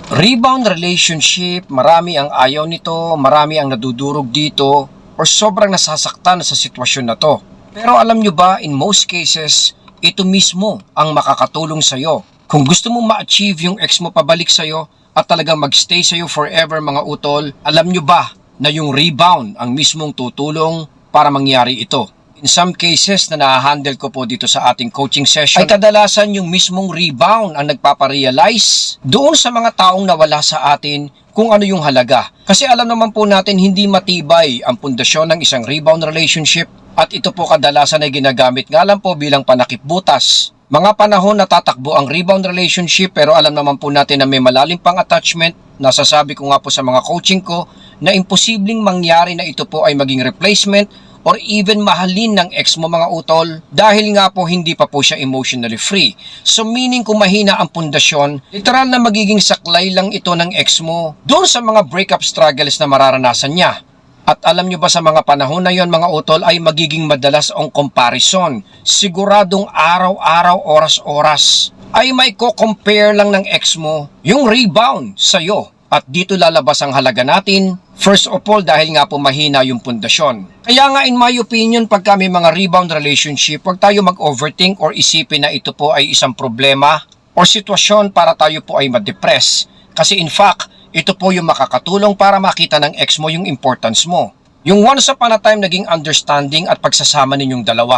Rebound relationship, marami ang ayaw nito, marami ang nadudurog dito, or sobrang nasasaktan sa sitwasyon na to. Pero alam nyo ba, in most cases, ito mismo ang makakatulong sa'yo. Kung gusto mo ma-achieve yung ex mo pabalik sa'yo at talagang magstay sa'yo forever mga utol, alam nyo ba na yung rebound ang mismong tutulong para mangyari ito? In some cases na na-handle ko po dito sa ating coaching session, ay kadalasan yung mismong rebound ang nagpaparealize doon sa mga taong nawala sa atin kung ano yung halaga. Kasi alam naman po natin hindi matibay ang pundasyon ng isang rebound relationship at ito po kadalasan ay ginagamit nga lang po bilang panakip butas. Mga panahon na tatakbo ang rebound relationship pero alam naman po natin na may malalim pang attachment. Nasasabi ko nga po sa mga coaching ko na imposibleng mangyari na ito po ay maging replacement or even mahalin ng ex mo mga utol dahil nga po hindi pa po siya emotionally free. So meaning kung mahina ang pundasyon, literal na magiging saklay lang ito ng ex mo doon sa mga breakup struggles na mararanasan niya. At alam nyo ba sa mga panahon na yon mga utol ay magiging madalas ang comparison. Siguradong araw-araw, oras-oras ay may compare lang ng ex mo yung rebound sa'yo. At dito lalabas ang halaga natin. First of all, dahil nga po mahina yung pundasyon. Kaya nga in my opinion, pagka may mga rebound relationship, huwag tayo mag-overthink or isipin na ito po ay isang problema or sitwasyon para tayo po ay ma-depress. Kasi in fact, ito po yung makakatulong para makita ng ex mo yung importance mo. Yung once upon a time naging understanding at pagsasama ninyong dalawa.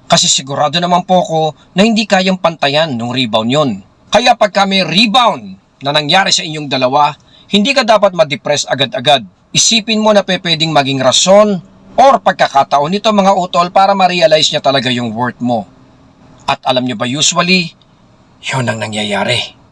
Kasi sigurado naman po ko na hindi kayang pantayan ng rebound yun. Kaya pagka may rebound na nangyari sa inyong dalawa, hindi ka dapat ma-depress agad-agad. Isipin mo na pwedeng maging rason or pagkakataon nito mga utol para ma-realize niya talaga yung worth mo. At alam niyo ba usually, yun ang nangyayari.